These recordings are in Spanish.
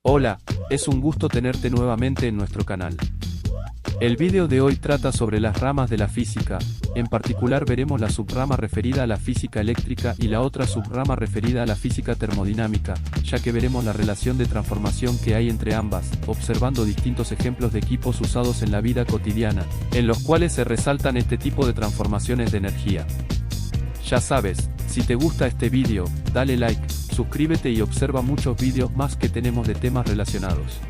Hola, es un gusto tenerte nuevamente en nuestro canal. El vídeo de hoy trata sobre las ramas de la física, en particular veremos la subrama referida a la física eléctrica y la otra subrama referida a la física termodinámica, ya que veremos la relación de transformación que hay entre ambas, observando distintos ejemplos de equipos usados en la vida cotidiana, en los cuales se resaltan este tipo de transformaciones de energía. Ya sabes, si te gusta este vídeo, dale like, suscríbete y observa muchos vídeos más que tenemos de temas relacionados.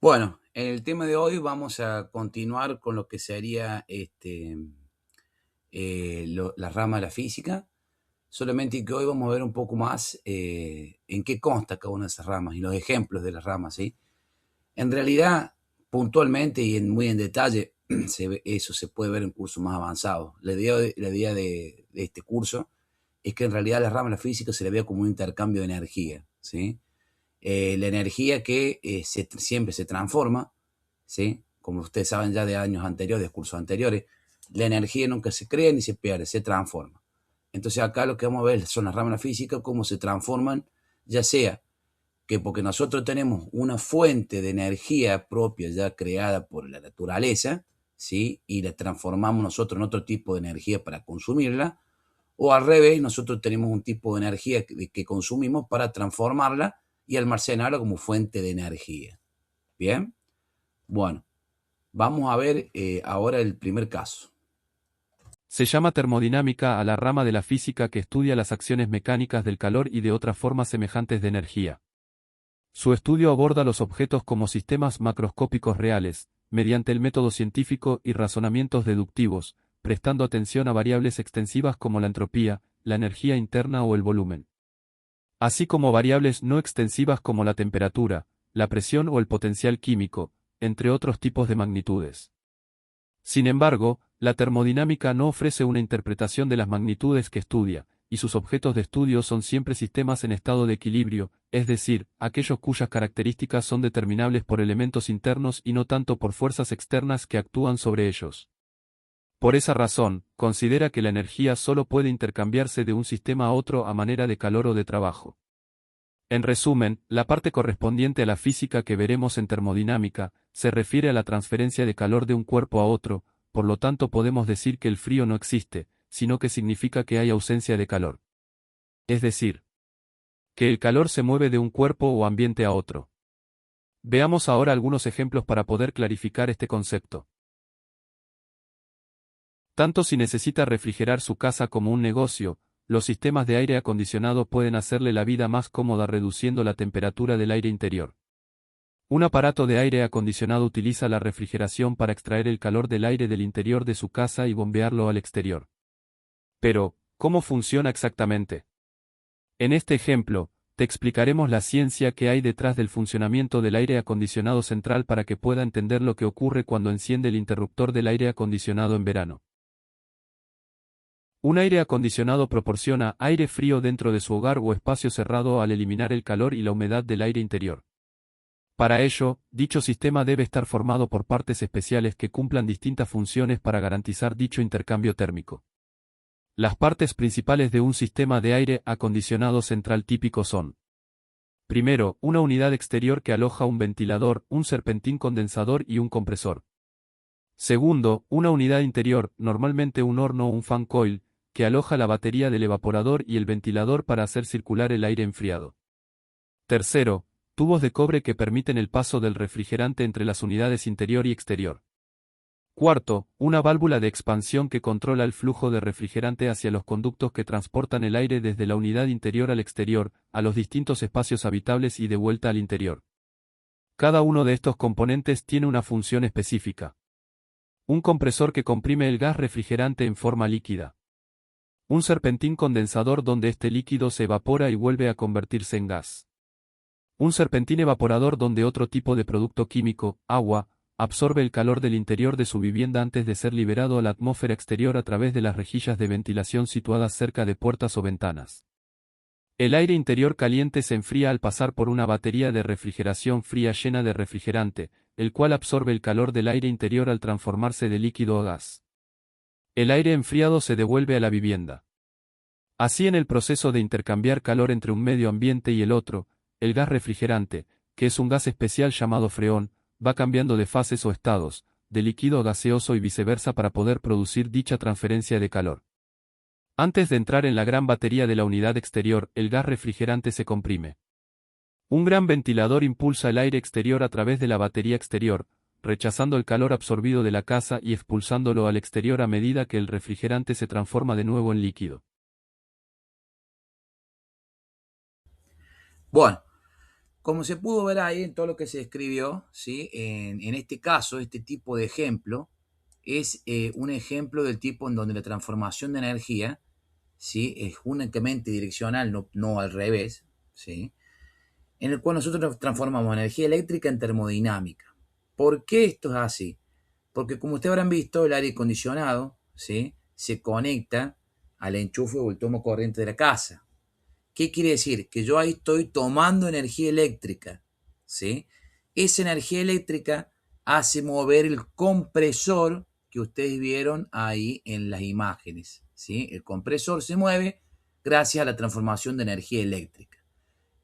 Bueno, en el tema de hoy vamos a continuar con lo que sería la rama de la física, solamente que hoy vamos a ver un poco más en qué consta cada una de esas ramas y los ejemplos de las ramas, ¿sí? En realidad, puntualmente y muy en detalle, eso se puede ver en cursos más avanzados. La idea de este curso es que en realidad la rama de la física se le vea como un intercambio de energía, ¿sí? La energía que siempre se transforma, ¿sí? Como ustedes saben ya de años anteriores, de cursos anteriores, la energía nunca se crea ni se pierde, se transforma. Entonces acá lo que vamos a ver son las ramas de la física, cómo se transforman, ya sea que porque nosotros tenemos una fuente de energía propia ya creada por la naturaleza, ¿sí? Y la transformamos nosotros en otro tipo de energía para consumirla, o al revés, nosotros tenemos un tipo de energía que consumimos para transformarla y almacenarla como fuente de energía. ¿Bien? Bueno, vamos a ver ahora el primer caso. Se llama termodinámica a la rama de la física que estudia las acciones mecánicas del calor y de otras formas semejantes de energía. Su estudio aborda los objetos como sistemas macroscópicos reales, mediante el método científico y razonamientos deductivos, prestando atención a variables extensivas como la entropía, la energía interna o el volumen, así como variables no extensivas como la temperatura, la presión o el potencial químico, entre otros tipos de magnitudes. Sin embargo, la termodinámica no ofrece una interpretación de las magnitudes que estudia, y sus objetos de estudio son siempre sistemas en estado de equilibrio, es decir, aquellos cuyas características son determinables por elementos internos y no tanto por fuerzas externas que actúan sobre ellos. Por esa razón, considera que la energía solo puede intercambiarse de un sistema a otro a manera de calor o de trabajo. En resumen, la parte correspondiente a la física que veremos en termodinámica, se refiere a la transferencia de calor de un cuerpo a otro, por lo tanto podemos decir que el frío no existe, sino que significa que hay ausencia de calor. Es decir, que el calor se mueve de un cuerpo o ambiente a otro. Veamos ahora algunos ejemplos para poder clarificar este concepto. Tanto si necesita refrigerar su casa como un negocio, los sistemas de aire acondicionado pueden hacerle la vida más cómoda reduciendo la temperatura del aire interior. Un aparato de aire acondicionado utiliza la refrigeración para extraer el calor del aire del interior de su casa y bombearlo al exterior. Pero, ¿cómo funciona exactamente? En este ejemplo, te explicaremos la ciencia que hay detrás del funcionamiento del aire acondicionado central para que pueda entender lo que ocurre cuando enciende el interruptor del aire acondicionado en verano. Un aire acondicionado proporciona aire frío dentro de su hogar o espacio cerrado al eliminar el calor y la humedad del aire interior. Para ello, dicho sistema debe estar formado por partes especiales que cumplan distintas funciones para garantizar dicho intercambio térmico. Las partes principales de un sistema de aire acondicionado central típico son: primero, una unidad exterior que aloja un ventilador, un serpentín condensador y un compresor. Segundo, una unidad interior, normalmente un horno o un fan coil, que aloja la batería del evaporador y el ventilador para hacer circular el aire enfriado. Tercero, tubos de cobre que permiten el paso del refrigerante entre las unidades interior y exterior. Cuarto, una válvula de expansión que controla el flujo de refrigerante hacia los conductos que transportan el aire desde la unidad interior al exterior, a los distintos espacios habitables y de vuelta al interior. Cada uno de estos componentes tiene una función específica. Un compresor que comprime el gas refrigerante en forma líquida. Un serpentín condensador donde este líquido se evapora y vuelve a convertirse en gas. Un serpentín evaporador donde otro tipo de producto químico, agua, absorbe el calor del interior de su vivienda antes de ser liberado a la atmósfera exterior a través de las rejillas de ventilación situadas cerca de puertas o ventanas. El aire interior caliente se enfría al pasar por una batería de refrigeración fría llena de refrigerante, el cual absorbe el calor del aire interior al transformarse de líquido a gas. El aire enfriado se devuelve a la vivienda. Así en el proceso de intercambiar calor entre un medio ambiente y el otro, el gas refrigerante, que es un gas especial llamado freón, va cambiando de fases o estados, de líquido a gaseoso y viceversa para poder producir dicha transferencia de calor. Antes de entrar en la gran batería de la unidad exterior, el gas refrigerante se comprime. Un gran ventilador impulsa el aire exterior a través de la batería exterior, rechazando el calor absorbido de la casa y expulsándolo al exterior a medida que el refrigerante se transforma de nuevo en líquido. Bueno, como se pudo ver ahí en todo lo que se escribió, ¿sí? En este caso, este tipo de ejemplo es un ejemplo del tipo en donde la transformación de energía, ¿sí? Es únicamente direccional, no al revés, ¿sí? En el cual nosotros transformamos energía eléctrica en termodinámica. ¿Por qué esto es así? Porque como ustedes habrán visto, el aire acondicionado, ¿sí? Se conecta al enchufe o el tomo corriente de la casa. ¿Qué quiere decir? Que yo ahí estoy tomando energía eléctrica, ¿sí? Esa energía eléctrica hace mover el compresor que ustedes vieron ahí en las imágenes, ¿sí? El compresor se mueve gracias a la transformación de energía eléctrica.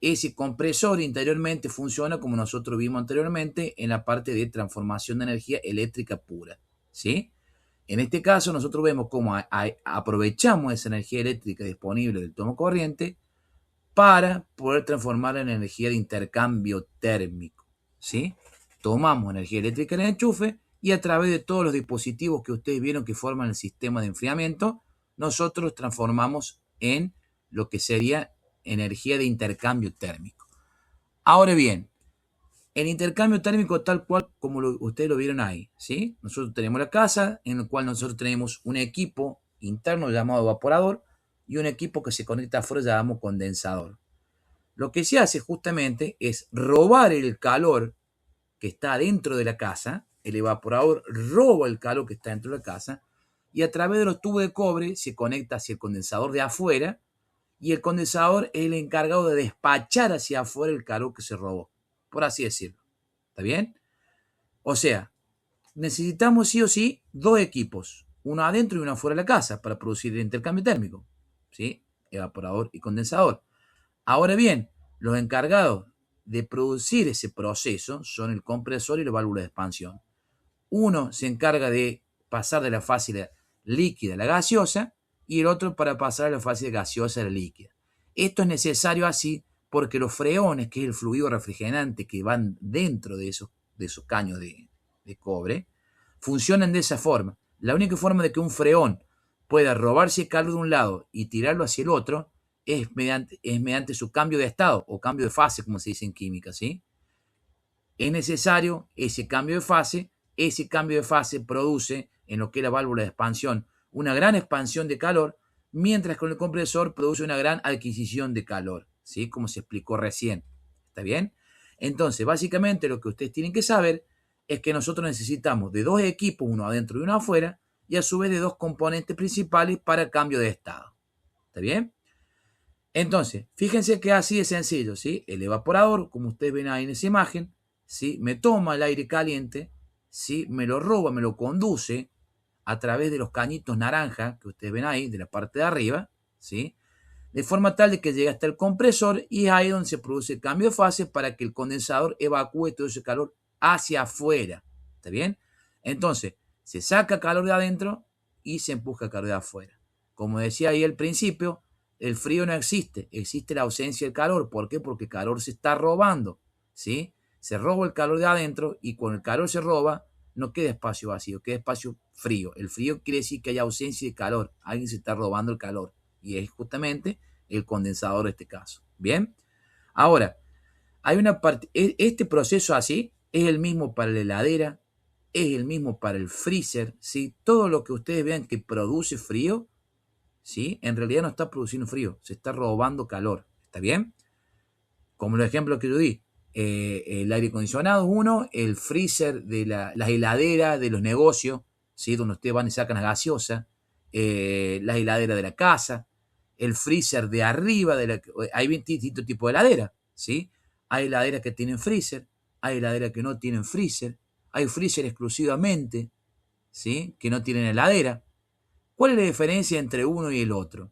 Ese compresor interiormente funciona como nosotros vimos anteriormente en la parte de transformación de energía eléctrica pura, ¿sí? En este caso nosotros vemos cómo aprovechamos esa energía eléctrica disponible del tomo corriente para poder transformarla en energía de intercambio térmico, ¿sí? Tomamos energía eléctrica en el enchufe y a través de todos los dispositivos que ustedes vieron que forman el sistema de enfriamiento, nosotros transformamos en lo que sería energía de intercambio térmico. Ahora bien, el intercambio térmico tal cual como ustedes lo vieron ahí, ¿sí? Nosotros tenemos la casa en la cual nosotros tenemos un equipo interno llamado evaporador y un equipo que se conecta afuera llamado condensador. Lo que se hace justamente es robar el calor que está dentro de la casa, el evaporador roba el calor que está dentro de la casa y a través de los tubos de cobre se conecta hacia el condensador de afuera y el condensador es el encargado de despachar hacia afuera el calor que se robó, por así decirlo. ¿Está bien? O sea, necesitamos sí o sí dos equipos, uno adentro y uno afuera de la casa para producir el intercambio térmico, ¿sí? Evaporador y condensador. Ahora bien, los encargados de producir ese proceso son el compresor y la válvula de expansión. Uno se encarga de pasar de la fase líquida a la gaseosa y el otro para pasar a la fase gaseosa a la líquida. Esto es necesario así porque los freones, que es el fluido refrigerante que van dentro de esos caños de cobre, funcionan de esa forma. La única forma de que un freón pueda robarse el calor de un lado y tirarlo hacia el otro es mediante su cambio de estado o cambio de fase, como se dice en química, ¿sí? Es necesario ese cambio de fase produce en lo que es la válvula de expansión una gran expansión de calor, mientras que con el compresor produce una gran adquisición de calor, ¿sí? Como se explicó recién, ¿está bien? Entonces, básicamente lo que ustedes tienen que saber es que nosotros necesitamos de dos equipos, uno adentro y uno afuera, y a su vez de dos componentes principales para el cambio de estado, ¿está bien? Entonces, fíjense que así de sencillo, ¿sí? El evaporador, como ustedes ven ahí en esa imagen, ¿sí? Me toma el aire caliente, ¿sí? Me lo roba, me lo conduce a través de los cañitos naranja que ustedes ven ahí, de la parte de arriba, ¿sí? De forma tal de que llega hasta el compresor y es ahí donde se produce el cambio de fase para que el condensador evacúe todo ese calor hacia afuera, ¿está bien? Entonces, se saca calor de adentro y se empuja calor de afuera. Como decía ahí al principio, el frío no existe, existe la ausencia del calor. ¿Por qué? Porque el calor se está robando, ¿sí? Se roba el calor de adentro y cuando el calor se roba, no queda espacio vacío, queda espacio frío. El frío quiere decir que hay ausencia de calor, alguien se está robando el calor y es justamente el condensador en este caso. Bien, ahora, hay una parte, este proceso así es el mismo para la heladera, es el mismo para el freezer, ¿sí? Todo lo que ustedes vean que produce frío, ¿sí? En realidad no está produciendo frío, se está robando calor, ¿está bien? Como los ejemplos que yo di, el aire acondicionado es uno, el freezer de las heladeras de los negocios, ¿sí? Donde ustedes van y sacan la gaseosa, las heladeras de la casa, el freezer de arriba, hay distintos tipos de heladera, ¿sí? Hay heladeras que tienen freezer, hay heladeras que no tienen freezer, hay freezer exclusivamente, ¿sí? Que no tienen heladera. ¿Cuál es la diferencia entre uno y el otro?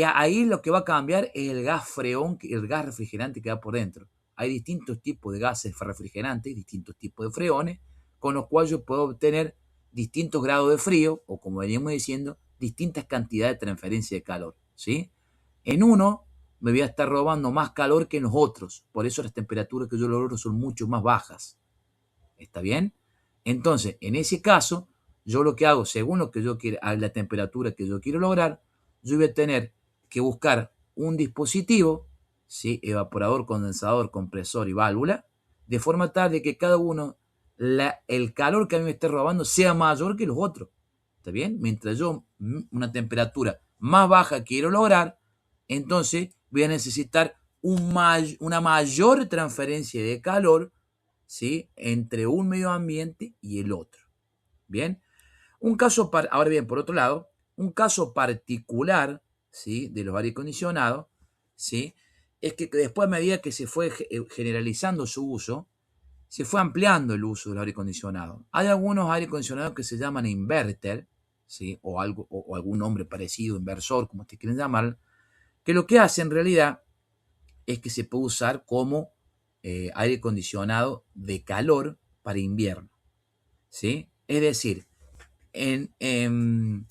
ahí lo que va a cambiar es el gas freón, el gas refrigerante que va por dentro. Hay distintos tipos de gases refrigerantes, distintos tipos de freones, con los cuales yo puedo obtener distintos grados de frío, o como veníamos diciendo, distintas cantidades de transferencia de calor, ¿sí? En uno me voy a estar robando más calor que en los otros, por eso las temperaturas que yo logro son mucho más bajas. ¿Está bien? Entonces, en ese caso, yo lo que hago, según lo que yo quiero, a la temperatura que yo quiero lograr, yo voy a tener que buscar un dispositivo, ¿sí? Evaporador, condensador, compresor y válvula, de forma tal de que cada uno, el calor que a mí me esté robando sea mayor que los otros. ¿Está bien? Mientras yo una temperatura más baja quiero lograr, entonces voy a necesitar una mayor transferencia de calor, ¿sí? Entre un medio ambiente y el otro. Bien, ahora bien, por otro lado, un caso particular, ¿sí? De los aire acondicionados, ¿sí? Es que después, a medida que se fue generalizando su uso, se fue ampliando el uso del aire acondicionado. Hay algunos aire acondicionados que se llaman inverter, ¿sí? o algún nombre parecido, inversor, como ustedes quieren llamar, que lo que hace en realidad es que se puede usar como aire acondicionado de calor para invierno, ¿sí? Es decir, en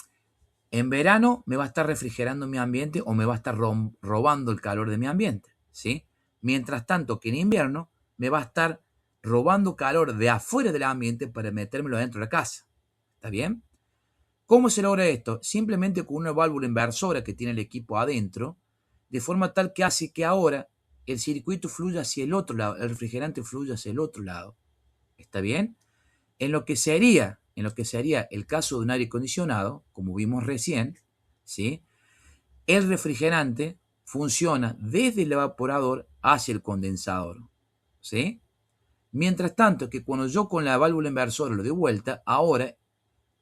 verano me va a estar refrigerando mi ambiente o me va a estar robando el calor de mi ambiente, ¿sí? Mientras tanto que en invierno me va a estar robando calor de afuera del ambiente para metérmelo dentro de la casa. ¿Está bien? ¿Cómo se logra esto? Simplemente con una válvula inversora que tiene el equipo adentro, de forma tal que hace que ahora el circuito fluya hacia el otro lado, el refrigerante fluya hacia el otro lado. ¿Está bien? En lo que sería el caso de un aire acondicionado, como vimos recién, ¿sí? El refrigerante funciona desde el evaporador hacia el condensador, ¿sí? Mientras tanto que cuando yo con la válvula inversora lo doy vuelta, ahora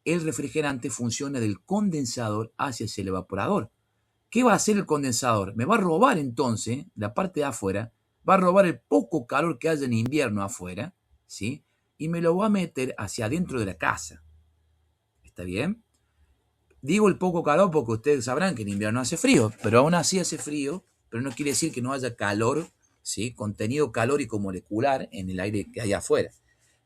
el refrigerante funciona del condensador hacia el evaporador. ¿Qué va a hacer el condensador? Me va a robar entonces, la parte de afuera, va a robar el poco calor que haya en invierno afuera, ¿sí? Y me lo va a meter hacia adentro de la casa. ¿Está bien? Digo el poco calor porque ustedes sabrán que en invierno hace frío, pero aún así hace frío, pero no quiere decir que no haya calor, ¿sí? Contenido calórico molecular en el aire que hay afuera.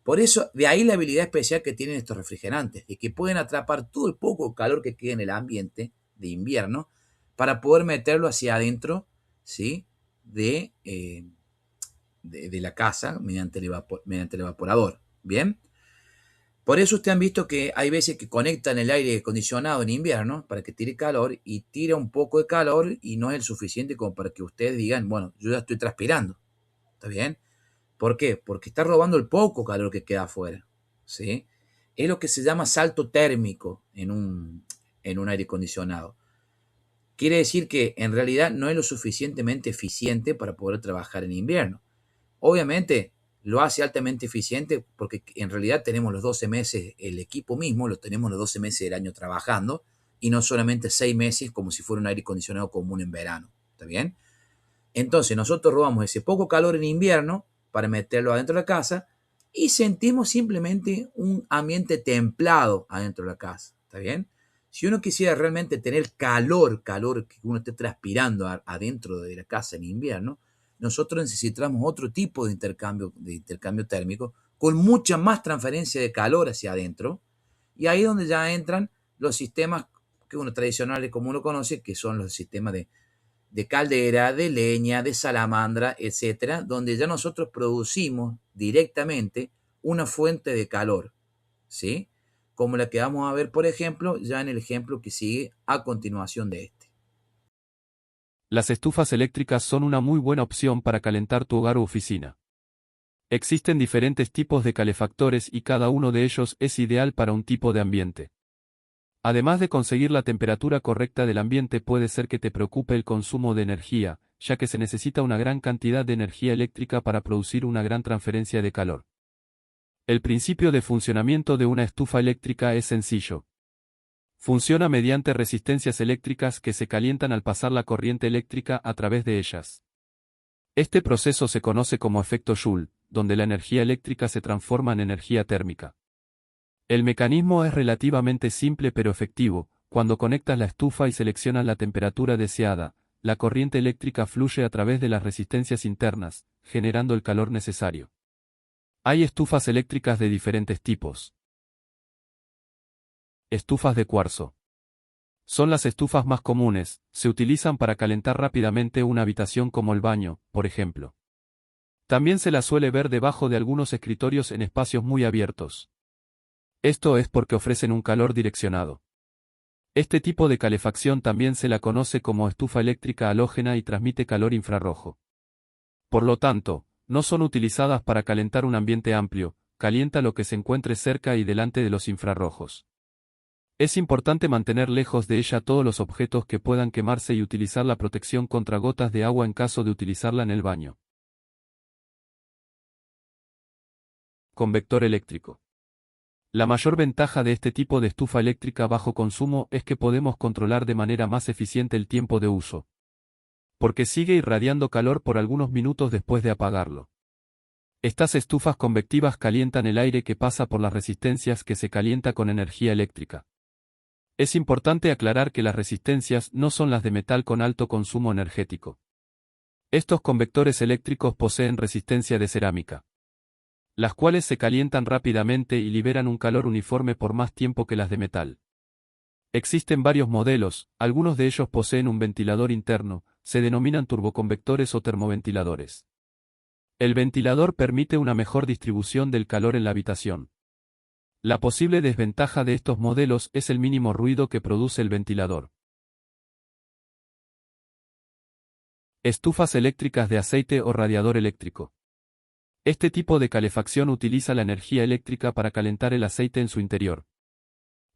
Por eso, de ahí la habilidad especial que tienen estos refrigerantes, de que pueden atrapar todo el poco calor que queda en el ambiente de invierno para poder meterlo hacia adentro, ¿sí? de la casa mediante el evaporador. ¿Bien? Por eso ustedes han visto que hay veces que conectan el aire acondicionado en invierno para que tire calor y tira un poco de calor y no es el suficiente como para que ustedes digan, bueno, yo ya estoy transpirando. ¿Está bien? ¿Por qué? Porque está robando el poco calor que queda afuera, ¿sí? Es lo que se llama salto térmico en un aire acondicionado. Quiere decir que en realidad no es lo suficientemente eficiente para poder trabajar en invierno. Obviamente lo hace altamente eficiente porque en realidad tenemos los 12 meses, el equipo mismo, lo tenemos los 12 meses del año trabajando y no solamente 6 meses como si fuera un aire acondicionado común en verano. ¿Está bien? Entonces nosotros robamos ese poco calor en invierno para meterlo adentro de la casa y sentimos simplemente un ambiente templado adentro de la casa. ¿Está bien? Si uno quisiera realmente tener calor que uno esté transpirando adentro de la casa en invierno, nosotros necesitamos otro tipo de intercambio térmico con mucha más transferencia de calor hacia adentro. Y ahí es donde ya entran los sistemas que uno tradicionales como uno conoce, que son los sistemas de caldera, de leña, de salamandra, etcétera, donde ya nosotros producimos directamente una fuente de calor, ¿sí? Como la que vamos a ver, por ejemplo, ya en el ejemplo que sigue a continuación de este. Las estufas eléctricas son una muy buena opción para calentar tu hogar u oficina. Existen diferentes tipos de calefactores y cada uno de ellos es ideal para un tipo de ambiente. Además de conseguir la temperatura correcta del ambiente, puede ser que te preocupe el consumo de energía, ya que se necesita una gran cantidad de energía eléctrica para producir una gran transferencia de calor. El principio de funcionamiento de una estufa eléctrica es sencillo. Funciona mediante resistencias eléctricas que se calientan al pasar la corriente eléctrica a través de ellas. Este proceso se conoce como efecto Joule, donde la energía eléctrica se transforma en energía térmica. El mecanismo es relativamente simple pero efectivo, Cuando conectas la estufa y seleccionas la temperatura deseada, la corriente eléctrica fluye a través de las resistencias internas, generando el calor necesario. Hay estufas eléctricas de diferentes tipos. Estufas de cuarzo. Son las estufas más comunes, se utilizan para calentar rápidamente una habitación como el baño, por ejemplo. También se las suele ver debajo de algunos escritorios en espacios muy abiertos. Esto es porque ofrecen un calor direccionado. Este tipo de calefacción también se la conoce como estufa eléctrica halógena y transmite calor infrarrojo. Por lo tanto, no son utilizadas para calentar un ambiente amplio, calienta lo que se encuentre cerca y delante de los infrarrojos. Es importante mantener lejos de ella todos los objetos que puedan quemarse y utilizar la protección contra gotas de agua en caso de utilizarla en el baño. Convector eléctrico. La mayor ventaja de este tipo de estufa eléctrica bajo consumo es que podemos controlar de manera más eficiente el tiempo de uso. Porque sigue irradiando calor por algunos minutos después de apagarlo. Estas estufas convectivas calientan el aire que pasa por las resistencias que se calienta con energía eléctrica. Es importante aclarar que las resistencias no son las de metal con alto consumo energético. Estos convectores eléctricos poseen resistencia de cerámica, las cuales se calientan rápidamente y liberan un calor uniforme por más tiempo que las de metal. Existen varios modelos, algunos de ellos poseen un ventilador interno, se denominan turboconvectores o termoventiladores. El ventilador permite una mejor distribución del calor en la habitación. La posible desventaja de estos modelos es el mínimo ruido que produce el ventilador. Estufas eléctricas de aceite o radiador eléctrico. Este tipo de calefacción utiliza la energía eléctrica para calentar el aceite en su interior.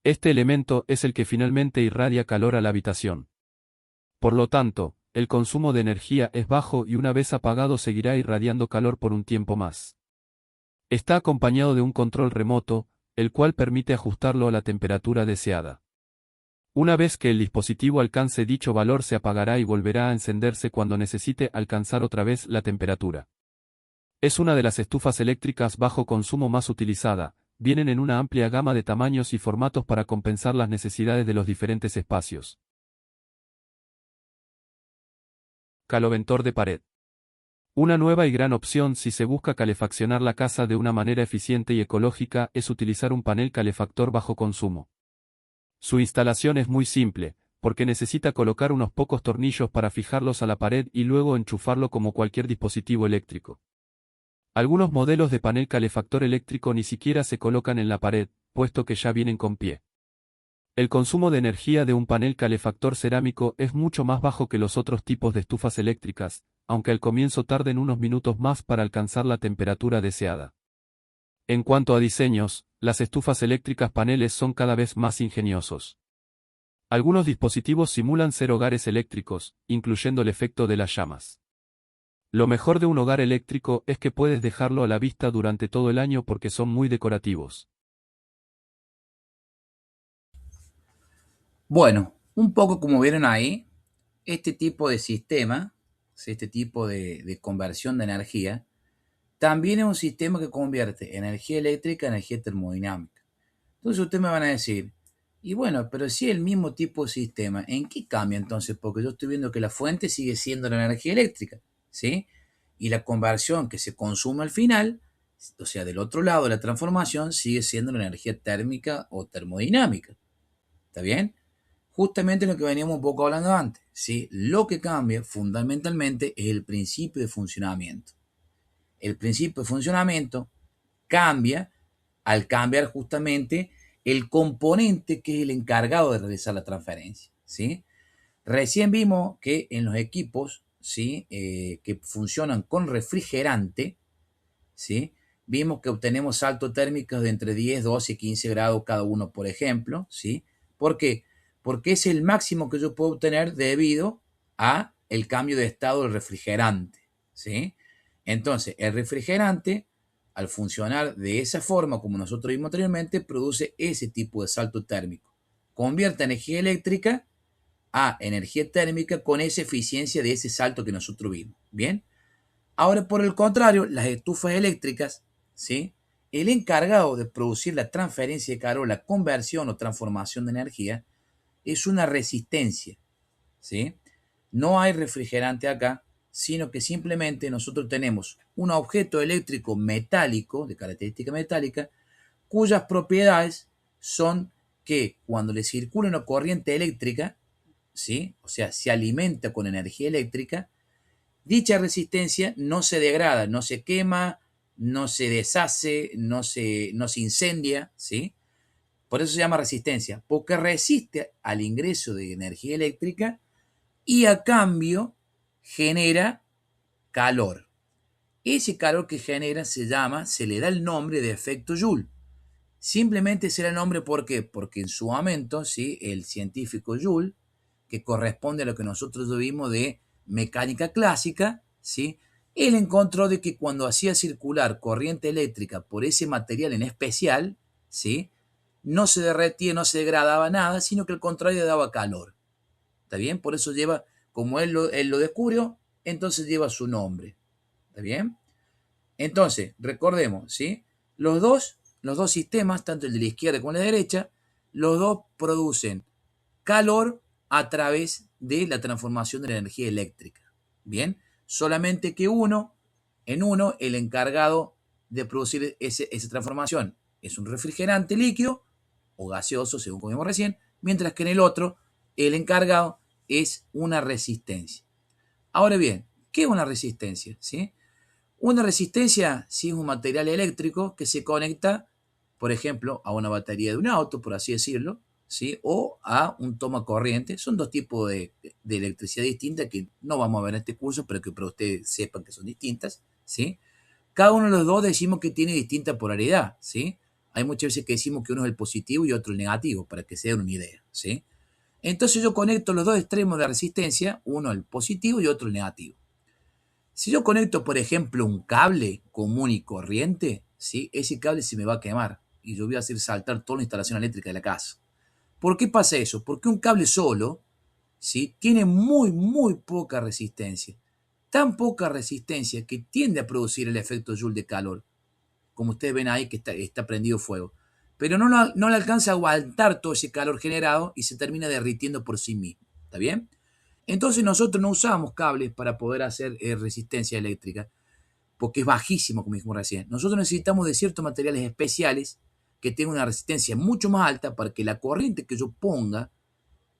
Este elemento es el que finalmente irradia calor a la habitación. Por lo tanto, el consumo de energía es bajo y una vez apagado seguirá irradiando calor por un tiempo más. Está acompañado de un control remoto, el cual permite ajustarlo a la temperatura deseada. Una vez que el dispositivo alcance dicho valor se apagará y volverá a encenderse cuando necesite alcanzar otra vez la temperatura. Es una de las estufas eléctricas bajo consumo más utilizada, vienen en una amplia gama de tamaños y formatos para compensar las necesidades de los diferentes espacios. Caloventor de pared. Una nueva y gran opción si se busca calefaccionar la casa de una manera eficiente y ecológica es utilizar un panel calefactor bajo consumo. Su instalación es muy simple, porque necesita colocar unos pocos tornillos para fijarlos a la pared y luego enchufarlo como cualquier dispositivo eléctrico. Algunos modelos de panel calefactor eléctrico ni siquiera se colocan en la pared, puesto que ya vienen con pie. El consumo de energía de un panel calefactor cerámico es mucho más bajo que los otros tipos de estufas eléctricas, aunque al comienzo tarden unos minutos más para alcanzar la temperatura deseada. En cuanto a diseños, las estufas eléctricas paneles son cada vez más ingeniosos. Algunos dispositivos simulan ser hogares eléctricos, incluyendo el efecto de las llamas. Lo mejor de un hogar eléctrico es que puedes dejarlo a la vista durante todo el año porque son muy decorativos. Bueno, un poco como vieron ahí, este tipo de sistema, este tipo de conversión de energía, también es un sistema que convierte energía eléctrica en energía termodinámica. Entonces ustedes me van a decir, y bueno, pero si es el mismo tipo de sistema, ¿en qué cambia entonces? Porque yo estoy viendo que la fuente sigue siendo la energía eléctrica, ¿sí? Y la conversión que se consume al final, o sea, del otro lado de la transformación, sigue siendo la energía térmica o termodinámica. ¿Está bien? Justamente lo que veníamos un poco hablando antes, ¿sí? Lo que cambia fundamentalmente es el principio de funcionamiento. El principio de funcionamiento cambia al cambiar justamente el componente que es el encargado de realizar la transferencia, ¿sí? Recién vimos que en los equipos, ¿sí? Que funcionan con refrigerante, ¿sí? Vimos que obtenemos saltos térmicos de entre 10, 12 y 15 grados cada uno, por ejemplo, ¿sí? ¿Por qué? Porque es el máximo que yo puedo obtener debido a el cambio de estado del refrigerante, ¿sí? Entonces, el refrigerante, al funcionar de esa forma, como nosotros vimos anteriormente, produce ese tipo de salto térmico. Convierte energía eléctrica a energía térmica con esa eficiencia de ese salto que nosotros vimos. ¿Bien? Ahora, por el contrario, las estufas eléctricas, ¿sí? El encargado de producir la transferencia de calor, la conversión o transformación de energía, es una resistencia, ¿sí? No hay refrigerante acá, sino que simplemente nosotros tenemos un objeto eléctrico metálico, de característica metálica, cuyas propiedades son que cuando le circula una corriente eléctrica, ¿sí? O sea, se alimenta con energía eléctrica, dicha resistencia no se degrada, no se quema, no se deshace, no se incendia, ¿sí? Por eso se llama resistencia, porque resiste al ingreso de energía eléctrica y a cambio genera calor. Ese calor que genera se le da el nombre de efecto Joule. Simplemente será el nombre, ¿por qué? Porque en su momento, ¿sí? El científico Joule, que corresponde a lo que nosotros vimos de mecánica clásica, ¿sí? Él encontró de que cuando hacía circular corriente eléctrica por ese material en especial, ¿sí? No se derretía, no se degradaba nada, sino que al contrario daba calor. ¿Está bien? Por eso lleva, como él lo descubrió, entonces lleva su nombre. ¿Está bien? Entonces, recordemos, ¿sí? Los dos sistemas, tanto el de la izquierda como el de la derecha, los dos producen calor a través de la transformación de la energía eléctrica. Bien, solamente que en uno, el encargado de producir esa transformación es un refrigerante líquido o gaseoso, según como vimos recién, mientras que en el otro, el encargado es una resistencia. Ahora bien, ¿qué es una resistencia? ¿Sí? Una resistencia sí es un material eléctrico que se conecta, por ejemplo, a una batería de un auto, por así decirlo, ¿sí? O a un toma corriente. Son dos tipos de electricidad distintas que no vamos a ver en este curso, pero que para ustedes sepan que son distintas, ¿sí? Cada uno de los dos decimos que tiene distinta polaridad, ¿sí? Hay muchas veces que decimos que uno es el positivo y otro el negativo, para que se den una idea, ¿sí? Entonces yo conecto los dos extremos de resistencia, uno el positivo y otro el negativo. Si yo conecto, por ejemplo, un cable común y corriente, ¿sí? Ese cable se me va a quemar y yo voy a hacer saltar toda la instalación eléctrica de la casa. ¿Por qué pasa eso? Porque un cable solo, ¿sí? Tiene muy, muy poca resistencia. Tan poca resistencia que tiende a producir el efecto Joule de calor. Como ustedes ven ahí que está prendido fuego. Pero no le alcanza a aguantar todo ese calor generado y se termina derritiendo por sí mismo. ¿Está bien? Entonces nosotros no usamos cables para poder hacer resistencia eléctrica, porque es bajísimo, como dijimos recién. Nosotros necesitamos de ciertos materiales especiales que tengan una resistencia mucho más alta para que la corriente que yo ponga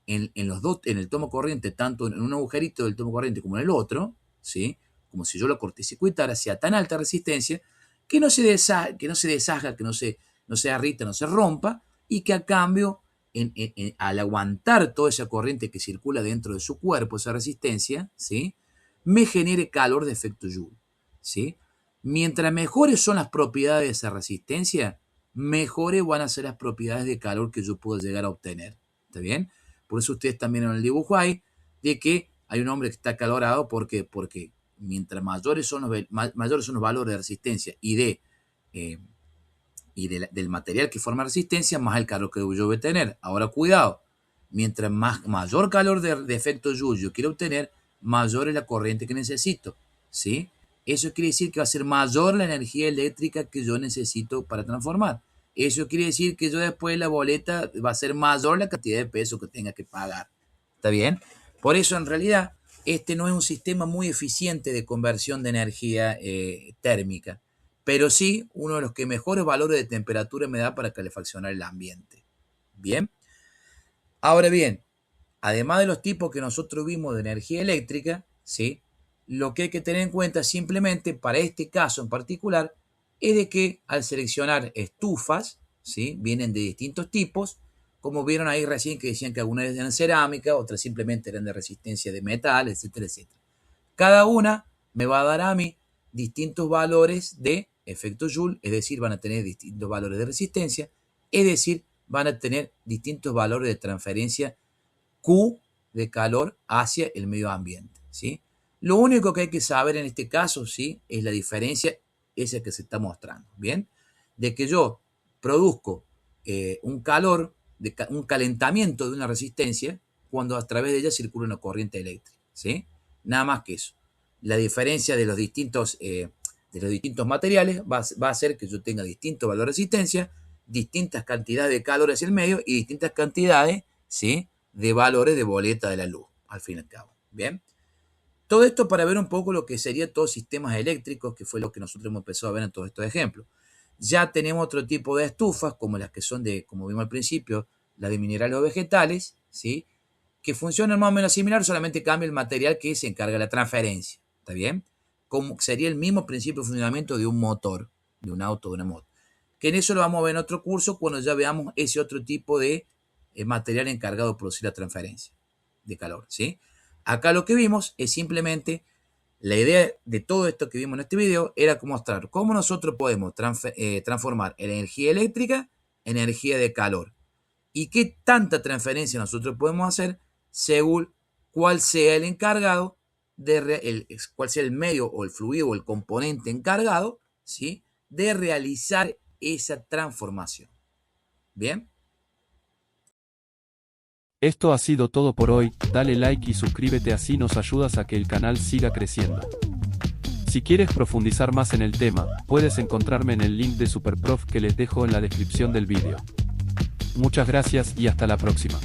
en el tomo corriente, tanto en un agujerito del tomo corriente como en el otro, ¿sí? Como si yo lo cortocircuitara, sea tan alta resistencia que no se deshaga, que no se arrita, no se rompa, y que a cambio, al aguantar toda esa corriente que circula dentro de su cuerpo, esa resistencia, ¿sí? Me genere calor de efecto Joule, ¿sí? Mientras mejores son las propiedades de esa resistencia, mejores van a ser las propiedades de calor que yo puedo llegar a obtener. ¿Está bien? Por eso ustedes también en el dibujo hay de que hay un hombre que está acalorado porque mientras mayores son los valores de resistencia del material que forma resistencia, más el calor que yo voy a tener. Ahora cuidado, mientras mayor calor de efecto Joule yo quiero obtener, mayor es la corriente que necesito, ¿sí? Eso quiere decir que va a ser mayor la energía eléctrica que yo necesito para transformar. Eso quiere decir que yo después la boleta va a ser mayor la cantidad de peso que tenga que pagar. ¿Está bien? Por eso en realidad este no es un sistema muy eficiente de conversión de energía térmica, pero sí uno de los que mejores valores de temperatura me da para calefaccionar el ambiente. Bien. Ahora bien, además de los tipos que nosotros vimos de energía eléctrica, ¿sí? Lo que hay que tener en cuenta simplemente para este caso en particular es de que al seleccionar estufas, ¿sí? Vienen de distintos tipos, como vieron ahí recién que decían que algunas eran cerámica, otras simplemente eran de resistencia de metal, etcétera, etcétera. Cada una me va a dar a mí distintos valores de efecto Joule, es decir, van a tener distintos valores de resistencia, es decir, van a tener distintos valores de transferencia Q de calor hacia el medio ambiente, ¿sí? Lo único que hay que saber en este caso, ¿sí? Es la diferencia esa que se está mostrando, ¿bien? De que yo produzco un calor, un calentamiento de una resistencia cuando a través de ella circula una corriente eléctrica, ¿sí? Nada más que eso. La diferencia de los distintos materiales va a hacer que yo tenga distintos valores de resistencia, distintas cantidades de calor hacia el medio y distintas cantidades, ¿sí? de valores de boleta de la luz, al fin y al cabo. Bien. Todo esto para ver un poco lo que serían todos sistemas eléctricos, que fue lo que nosotros hemos empezado a ver en todos estos ejemplos. Ya tenemos otro tipo de estufas, como las que son de, como vimos al principio, las de minerales o vegetales, ¿sí? Que funcionan más o menos similar, solamente cambia el material que se encarga de la transferencia. ¿Está bien? Como sería el mismo principio de funcionamiento de un motor, de un auto, de una moto. Que en eso lo vamos a ver en otro curso cuando ya veamos ese otro tipo de material encargado de producir la transferencia de calor, ¿sí? Acá lo que vimos es simplemente la idea de todo esto que vimos en este video era mostrar cómo nosotros podemos transformar energía eléctrica en energía de calor y qué tanta transferencia nosotros podemos hacer según cuál sea el encargado, cuál sea el medio o el fluido o el componente encargado, ¿sí?, de realizar esa transformación. ¿Bien? Esto ha sido todo por hoy, dale like y suscríbete, así nos ayudas a que el canal siga creciendo. Si quieres profundizar más en el tema, puedes encontrarme en el link de Superprof que les dejo en la descripción del vídeo. Muchas gracias y hasta la próxima.